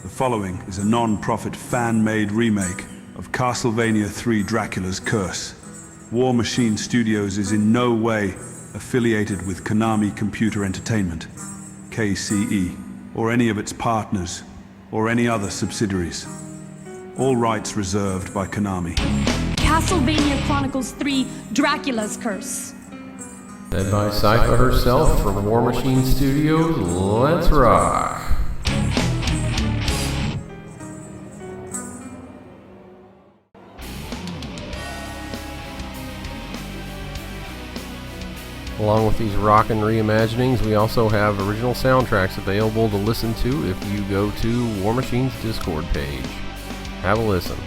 The following is a non-profit fan-made remake of CastleVania 3 Dracula's Curse. War Machine Studios is in no way affiliated with Konami Computer Entertainment, KCE, or any of its partners, or any other subsidiaries. All rights reserved by Konami. CastleVania Chronicles 3 Dracula's Curse. Led by Sypha herself from War Machine Studios, let's rock! Along with these rockin' reimaginings, we also have original soundtracks available to listen to if you go to War Machine's Discord page. Have a listen.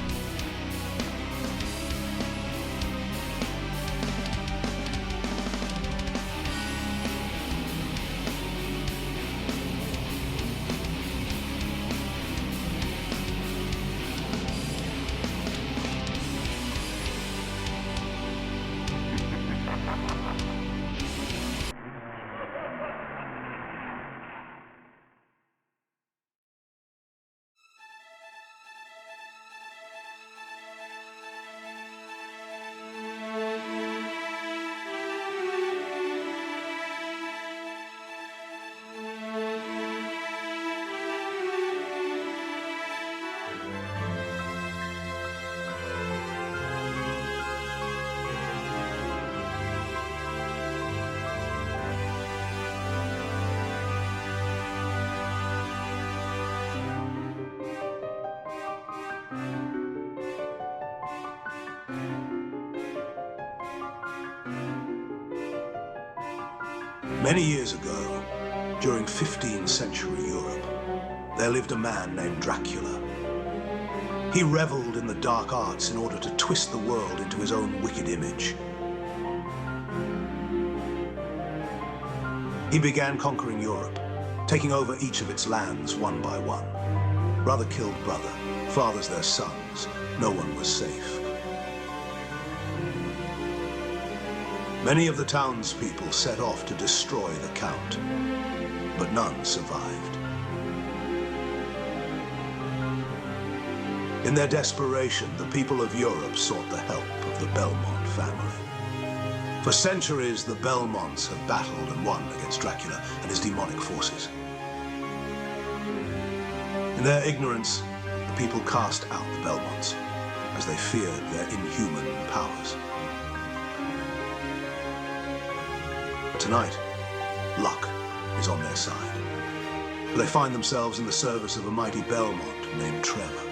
Many years ago, during 15th century Europe, there lived a man named Dracula. He reveled in the dark arts in order to twist the world into his own wicked image. He began conquering Europe, taking over each of its lands one by one. Brother killed brother, fathers their sons. No one was safe. Many of the townspeople set off to destroy the Count, but none survived. In their desperation, the people of Europe sought the help of the Belmont family. For centuries, the Belmonts have battled and won against Dracula and his demonic forces. In their ignorance, the people cast out the Belmonts, as they feared their inhuman powers. Tonight, luck is on their side. But they find themselves in the service of a mighty Belmont named Trevor.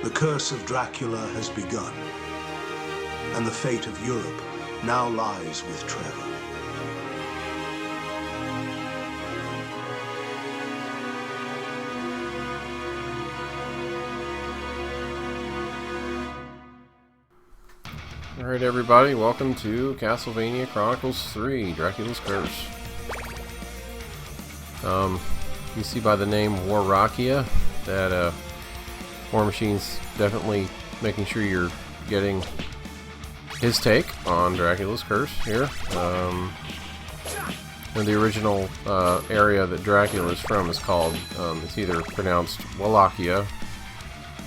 The curse of Dracula has begun, and the fate of Europe now lies with Trevor. Alright everybody, welcome to CastleVania Chronicles 3, Dracula's Curse. You see by the name Warrockia that War Machine's definitely making sure you're getting his take on Dracula's Curse here. And the original area that Dracula is from is called, it's either pronounced Wallachia,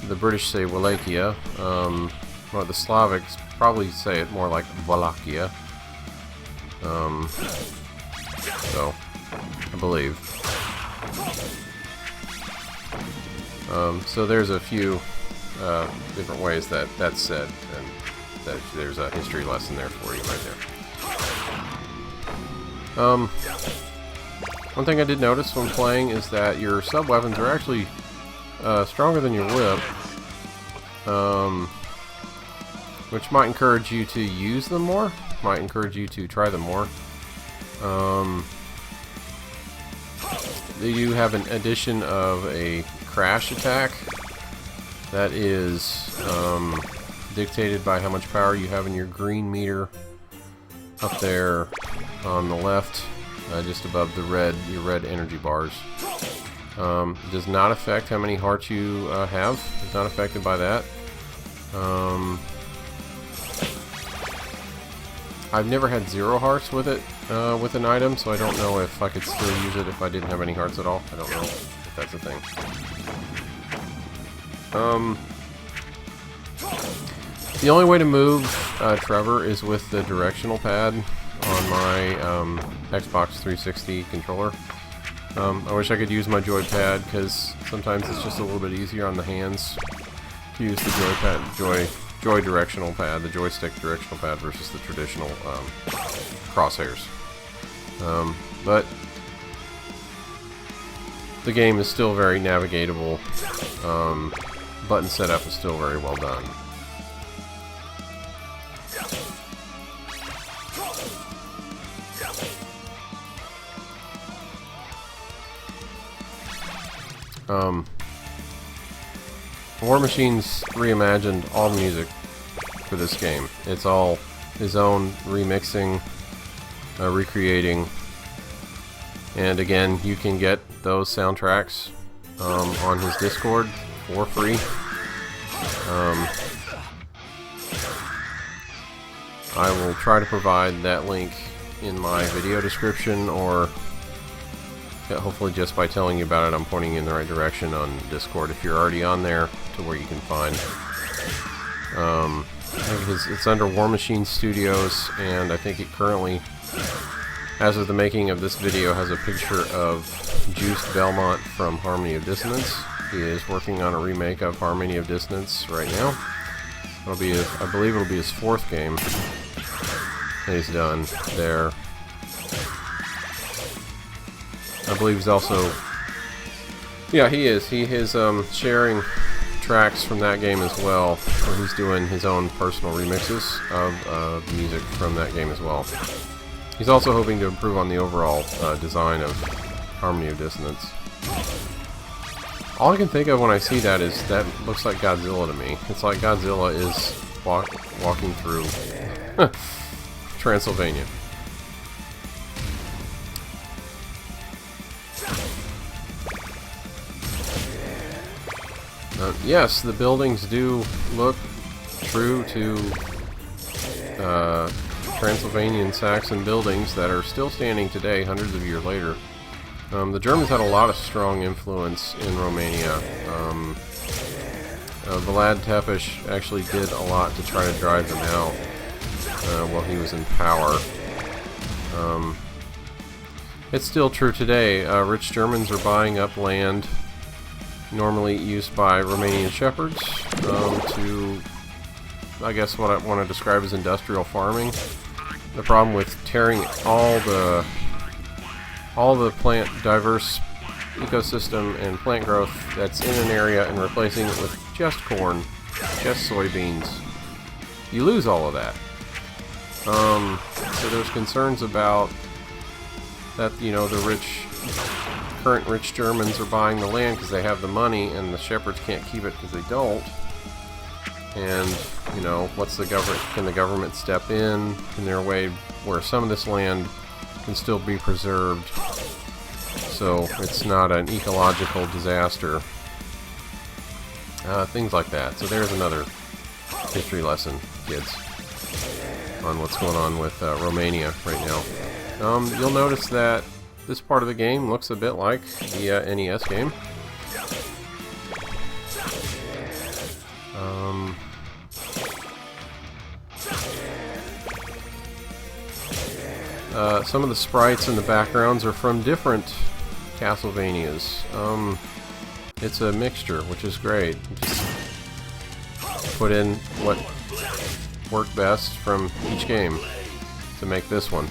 the British say Wallachia, or the Slavics probably say it more like Wallachia. So, I believe. So there's a few different ways that that's said, and that there's a history lesson there for you right there. One thing I did notice when playing is that your sub-weapons are actually stronger than your whip. Which might encourage you to use them more, might encourage you to try them more. They do have an addition of a crash attack that is dictated by how much power you have in your green meter up there on the left, just above the your red energy bars. Does not affect how many hearts you have. It's not affected by that. I've never had 0 hearts with it, with an item, so I don't know if I could still use it if I didn't have any hearts at all. I don't know if that's a thing. The only way to move Trevor is with the directional pad on my Xbox 360 controller. I wish I could use my joypad, because sometimes it's just a little bit easier on the hands to use the joy directional pad, the joystick directional pad, versus the traditional crosshairs. But the game is still very navigatable. Button setup is still very well done. War Machine's reimagined all the music for this game. It's all his own remixing, recreating, and again, you can get those soundtracks on his Discord for free. I will try to provide that link in my video description, or hopefully just by telling you about it I'm pointing you in the right direction on Discord if you're already on there, to where you can find. I think it's under War Machine Studios, and I think it currently, as of the making of this video, has a picture of Juiced Belmont from Harmony of Dissonance. He is working on a remake of Harmony of Dissonance right now. It'll be I believe it'll be his 4th game that he's done there. I believe he's also... Yeah, he is. He is sharing tracks from that game as well, where he's doing his own personal remixes of music from that game as well. He's also hoping to improve on the overall design of Harmony of Dissonance. All I can think of when I see that is that looks like Godzilla to me. It's like Godzilla is walking through Transylvania. Yes, the buildings do look true to Transylvanian Saxon buildings that are still standing today, hundreds of years later. The Germans had a lot of strong influence in Romania. Vlad Tepes actually did a lot to try to drive them out while he was in power. It's still true today. Rich Germans are buying up land normally used by Romanian shepherds to, I guess, what I want to describe as industrial farming. The problem with tearing all the plant diverse ecosystem and plant growth that's in an area and replacing it with just corn, just soybeans, you lose all of that. So there's concerns about that, you know, the current rich Germans are buying the land because they have the money, and the shepherds can't keep it because they don't. And, you know, what's the government? Can the government step in? Can there a way where some of this land can still be preserved so it's not an ecological disaster? Things like that. So there's another history lesson, kids, on what's going on with Romania right now. You'll notice that this part of the game looks a bit like the NES game. Some of the sprites and the backgrounds are from different CastleVanias. It's a mixture, which is great. Just put in what worked best from each game to make this one.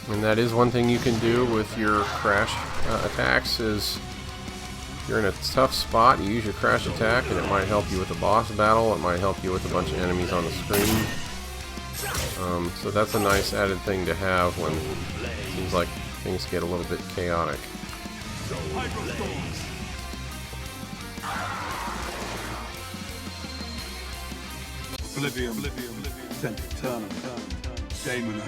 And that is one thing you can do with your crash attacks, is you're in a tough spot, you use your crash attack, and it might help you with a boss battle, it might help you with a bunch of enemies on the screen. So that's a nice added thing to have when it seems like things get a little bit chaotic. Oblivion, Sempiternum, Daemon.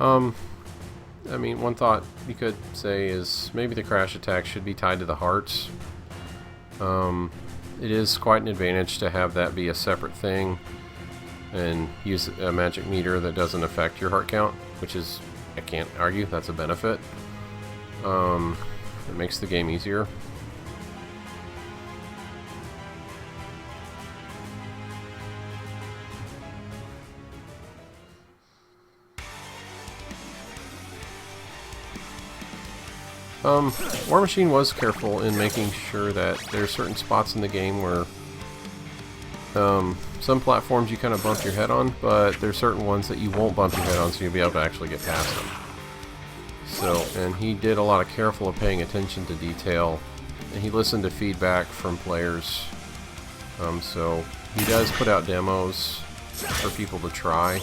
I mean, one thought you could say is maybe the crash attack should be tied to the hearts. It is quite an advantage to have that be a separate thing and use a magic meter that doesn't affect your heart count, which is, I can't argue, that's a benefit. It makes the game easier. War Machine was careful in making sure that there are certain spots in the game where some platforms you kind of bump your head on, but there's certain ones that you won't bump your head on, so you'll be able to actually get past them. So, and he did a lot of careful of paying attention to detail, and he listened to feedback from players. So he does put out demos for people to try,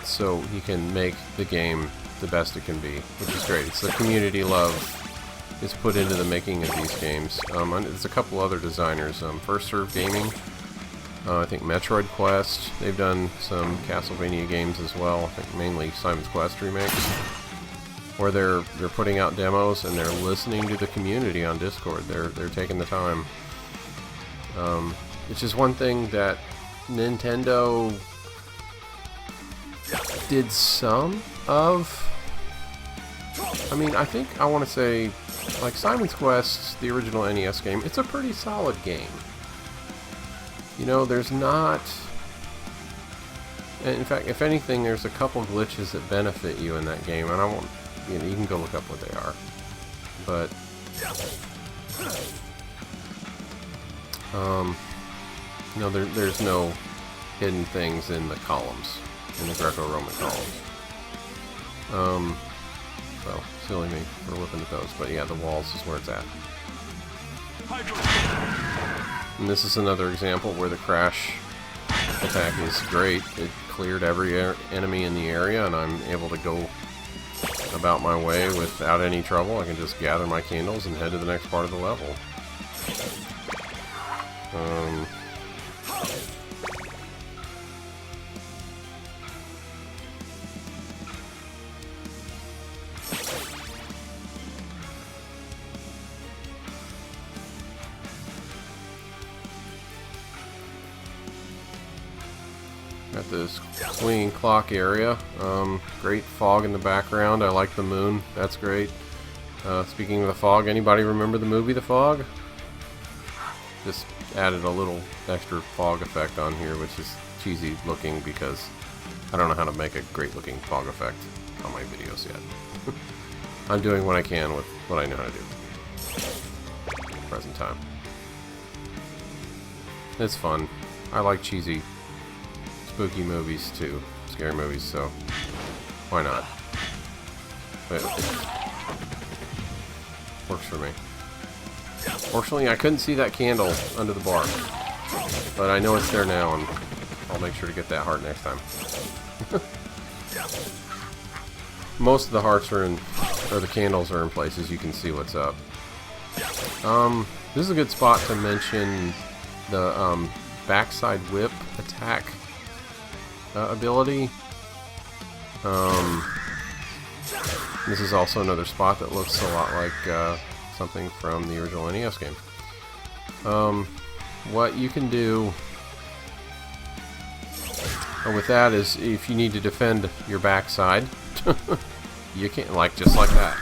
so he can make the game the best it can be, which is great. It's the community love is put into the making of these games. There's a couple other designers. First Serve Gaming, I think Metroid Quest. They've done some CastleVania games as well. I think mainly Simon's Quest remakes, where they're putting out demos and they're listening to the community on Discord. They're taking the time. It's just one thing that Nintendo did some of. I mean, I think I want to say, like Simon's Quest, the original NES game, it's a pretty solid game. You know, there's not... In fact, if anything, there's a couple glitches that benefit you in that game, and I won't... You know, you can go look up what they are. But... you know, there's no hidden things in the columns, in the Greco-Roman columns. So, silly me for looking at those, but yeah, the walls is where it's at. And this is another example where the crash attack is great. It cleared every enemy in the area, and I'm able to go about my way without any trouble. I can just gather my candles and head to the next part of the level. Got this swinging clock area. Great fog in the background. I like the moon. That's great. Speaking of the fog, anybody remember the movie The Fog? Just added a little extra fog effect on here, which is cheesy looking because I don't know how to make a great looking fog effect on my videos yet. I'm doing what I can with what I know how to do. Present time. It's fun. I like cheesy spooky movies too, scary movies, so why not? But it works for me. Fortunately, I couldn't see that candle under the bar, but I know it's there now, and I'll make sure to get that heart next time. Most of the hearts are in, or the candles are in places you can see what's up. This is a good spot to mention the backside whip attack ability. This is also another spot that looks a lot like something from the original NES game. What you can do with that is, if you need to defend your backside, you can, like, just like that.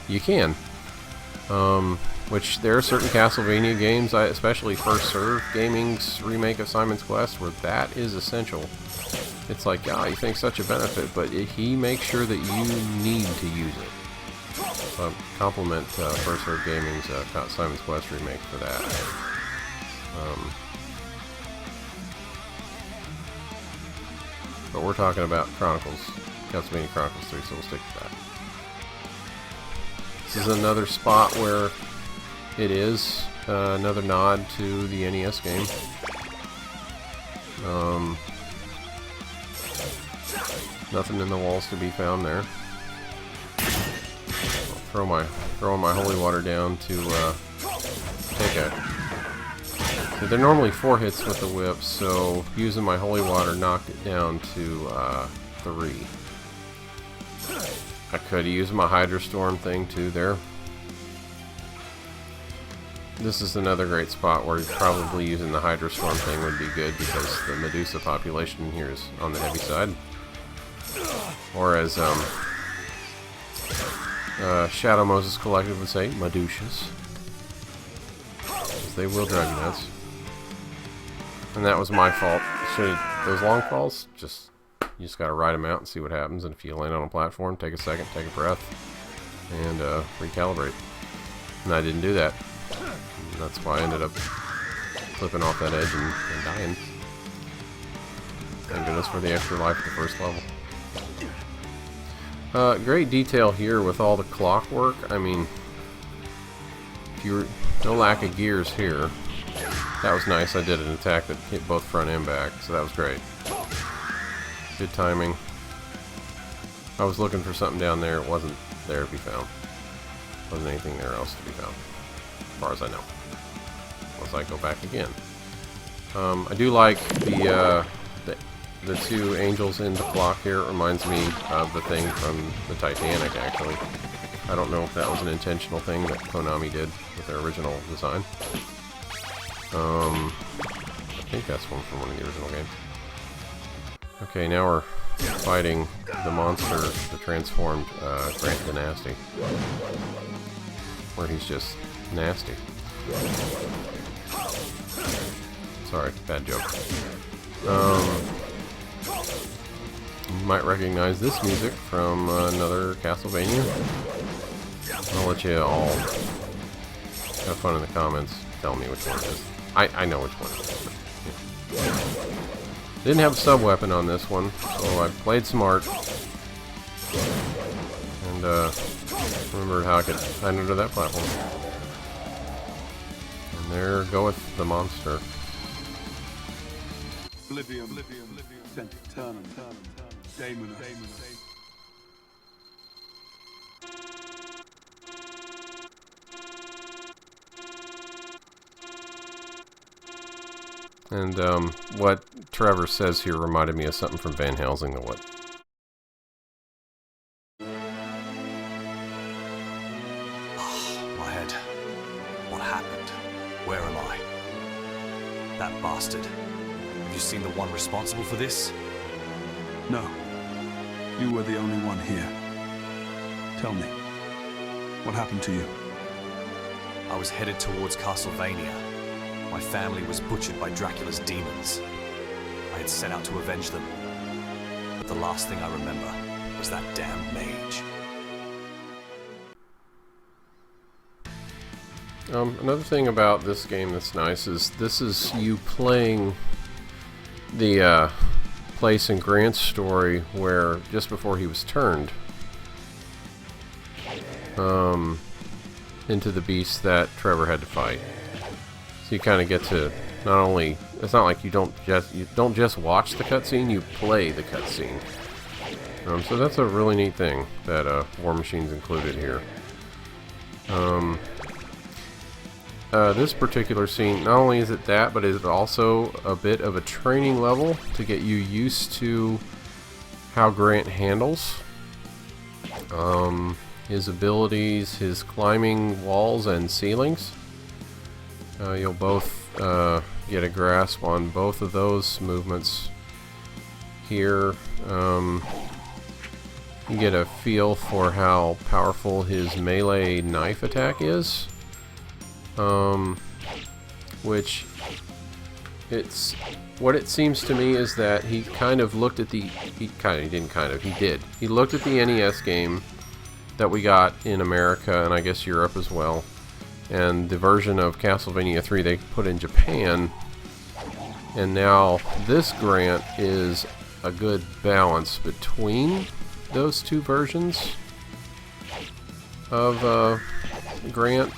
You can. Which there are certain CastleVania games, especially First Serve Gaming's remake of Simon's Quest, where that is essential. It's like, ah, you think such a benefit, but he makes sure that you need to use it. So compliment First Serve Gaming's Simon's Quest remake for that. But we're talking about Chronicles, CastleVania Chronicles 3, so we'll stick to that. This is another spot where it is another nod to the NES game. Nothing in the walls to be found there. I'll throwing my holy water down to take a They're normally 4 hits with the whip, so using my holy water knocked it down to 3. I could use my Hydra Storm thing too there. This is another great spot where probably using the Hydra Storm thing would be good because the Medusa population here is on the heavy side. Or as Shadow Moses Collective would say, Medusas. They will drug you nuts. And that was my fault. Those long falls, you just gotta ride them out and see what happens. And if you land on a platform, take a second, take a breath, and recalibrate. And I didn't do that. And that's why I ended up flipping off that edge and dying. Thank goodness for the extra life at the first level. Great detail here with all the clockwork. I mean, no lack of gears here. That was nice. I did an attack that hit both front and back, so that was great. Good timing. I was looking for something down there. It wasn't there to be found. Wasn't anything there else to be found, as far as I know. Unless I go back again. I do like the 2 angels in the clock here. It reminds me of the thing from the Titanic, actually. I don't know if that was an intentional thing that Konami did with their original design. I think that's one from one of the original games. Okay, now we're fighting the monster, the transformed Grant the Nasty. Where he's just nasty. Sorry, bad joke. You might recognize this music from another Castlevania. I'll let you all have fun in the comments. Tell me which one it is. I know which one it is. Yeah. Didn't have a sub-weapon on this one, so I played smart. And remembered how I could hide under that platform. And there goeth the monster. Oblivion, Turnum, Daemon. And what Trevor says here reminded me of something from Van Helsing. The what? My head. What happened? Where am I? That bastard. Have you seen the one responsible for this? No. You were the only one here. Tell me, what happened to you? I was headed towards CastleVania. My family was butchered by Dracula's demons. I had set out to avenge them. But the last thing I remember was that damn mage. Another thing about this game that's nice is this is you playing the place in Grant's story where just before he was turned into the beast that Trevor had to fight. So you kind of get to not only, it's not like you don't just watch the cutscene, you play the cutscene. So that's a really neat thing that War Machine's included here. This particular scene, not only is it that, but it's also a bit of a training level to get you used to how Grant handles his abilities, his climbing walls and ceilings. You'll both get a grasp on both of those movements here. You get a feel for how powerful his melee knife attack is. Which what it seems to me is that he kind of looked at he did. He looked at the NES game that we got in America and I guess Europe as well, and the version of Castlevania 3 they put in Japan, and now this Grant is a good balance between those two versions of Grant.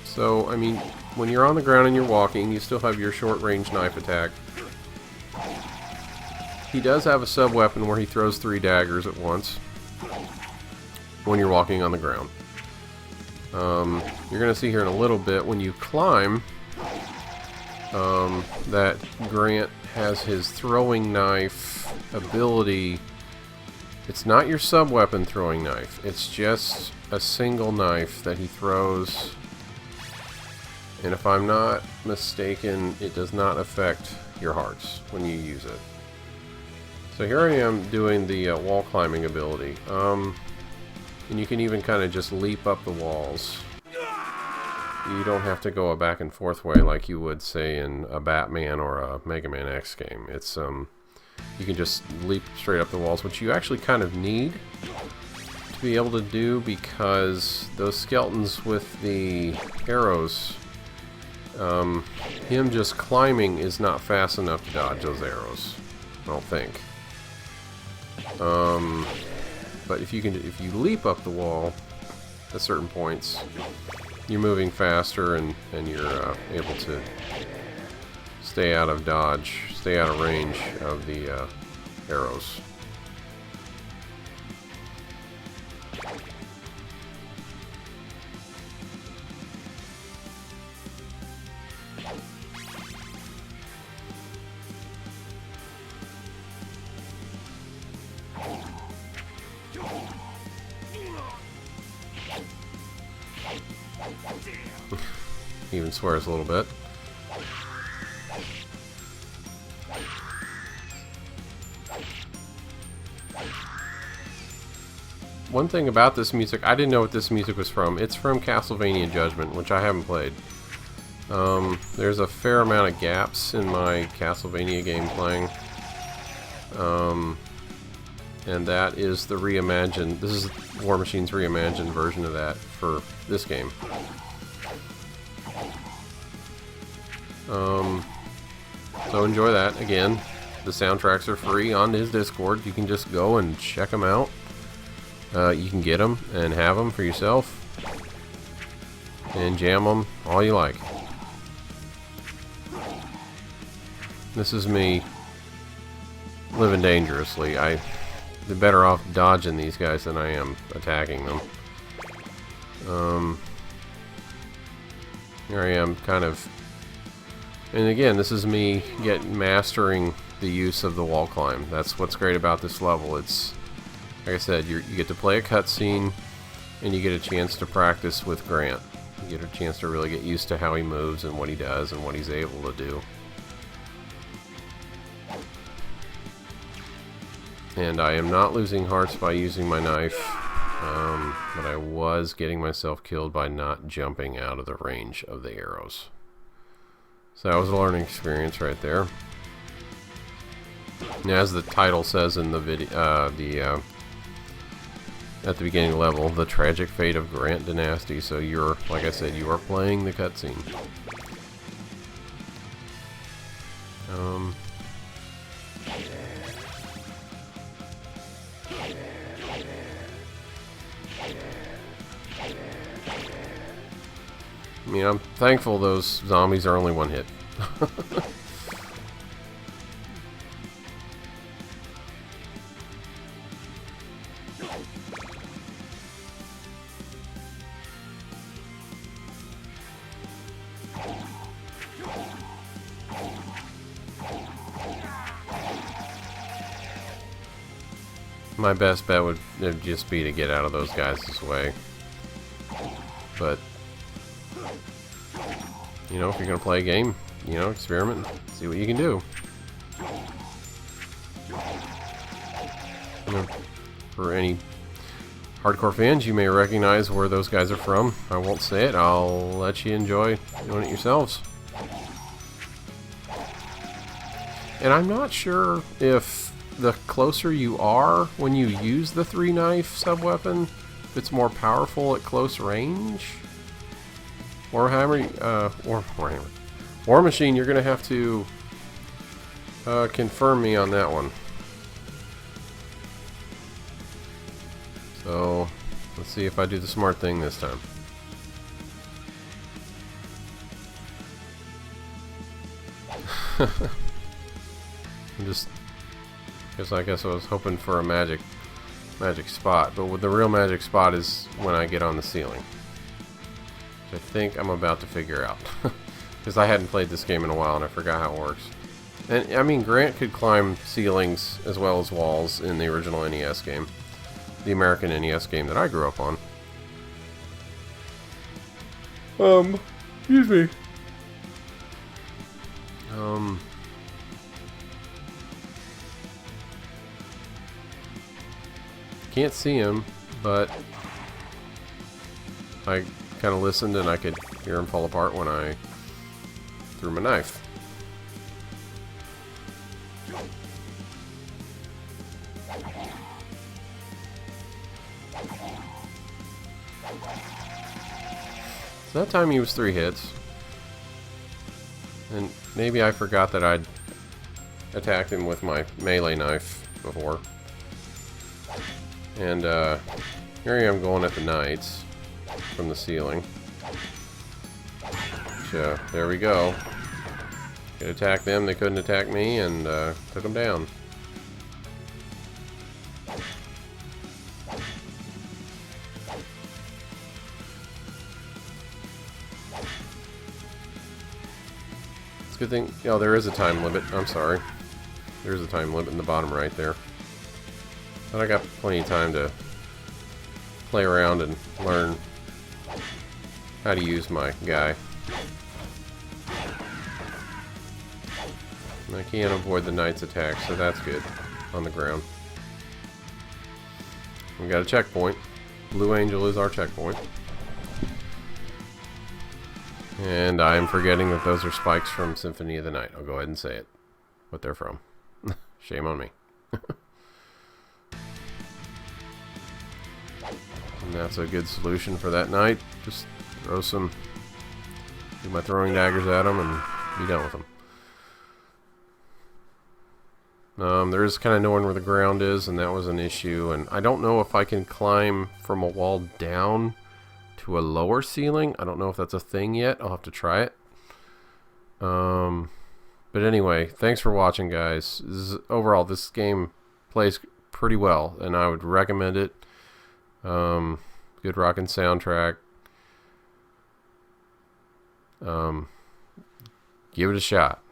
So, I mean, when you're on the ground and you're walking, you still have your short-range knife attack. He does have a sub-weapon where he throws 3 daggers at once when you're walking on the ground. You're going to see here in a little bit when you climb that Grant has his throwing knife ability. It's not your sub-weapon throwing knife. It's just a single knife that he throws. And if I'm not mistaken, it does not affect your hearts when you use it. So here I am doing the wall climbing ability. And you can even kind of just leap up the walls. You don't have to go a back and forth way like you would, say, in a Batman or a Mega Man X game. It's you can just leap straight up the walls, which you actually kind of need to be able to do, because those skeletons with the arrows, him just climbing is not fast enough to dodge those arrows, I don't think. But if you leap up the wall at certain points, you're moving faster and you're able to stay out of dodge, stay out of range of the arrows. He even swears a little bit. One thing about this music, I didn't know what this music was from. It's from CastleVania Judgment, which I haven't played. There's a fair amount of gaps in my CastleVania game playing. And that is the reimagined, this is War Machine's reimagined version of that for this game. So enjoy that. Again, the soundtracks are free on his Discord. You can just go and check them out. You can get them and have them for yourself and jam them all you like. This is me living dangerously. I'm better off dodging these guys than I am attacking them. Here I am, kind of. And again, this is me mastering the use of the wall climb. That's what's great about this level. It's, like I said, you get to play a cutscene, and you get a chance to practice with Grant. You get a chance to really get used to how he moves and what he does and what he's able to do. And I am not losing hearts by using my knife, but I was getting myself killed by not jumping out of the range of the arrows. So that was a learning experience right there. And as the title says in the video, at the beginning of the level, the tragic fate of Grant Dynasty. So you're, like I said, you are playing the cutscene. I mean, I'm thankful those zombies are only one hit. My best bet would just be to get out of those guys' way. But, you know, if you're going to play a game, you know, experiment, see what you can do. You know, for any hardcore fans, you may recognize where those guys are from. I won't say it, I'll let you enjoy doing it yourselves. And I'm not sure if the closer you are when you use the 3-knife sub-weapon, if it's more powerful at close range. Warhammer, War Machine, you're going to have to confirm me on that one. So, let's see if I do the smart thing this time. I guess I was hoping for a magic spot, but with the real magic spot is when I get on the ceiling. I think I'm about to figure out. Because I hadn't played this game in a while and I forgot how it works. And, I mean, Grant could climb ceilings as well as walls in the original NES game. The American NES game that I grew up on. Excuse me. Can't see him, but I kind of listened and I could hear him fall apart when I threw my knife. So that time he was 3 hits. And maybe I forgot that I'd attacked him with my melee knife before. And here I am going at the knights from the ceiling. So there we go. Could attack them, they couldn't attack me, and took them down. Good thing. Oh, there is a time limit. I'm sorry. There's a time limit in the bottom right there. But I got plenty of time to play around and learn how to use my guy. And I can't avoid the knight's attack, so that's good on the ground. We got a checkpoint. Blue Angel is our checkpoint. And I'm forgetting that those are spikes from Symphony of the Night. I'll go ahead and say it. What they're from. Shame on me. And that's a good solution for that night. Just throw some... do my throwing daggers at them and be done with them. There is kind of knowing where the ground is, and that was an issue. And I don't know if I can climb from a wall down to a lower ceiling. I don't know if that's a thing yet. I'll have to try it. But anyway, thanks for watching, guys. Overall, this game plays pretty well, and I would recommend it. Good rockin' soundtrack. Give it a shot.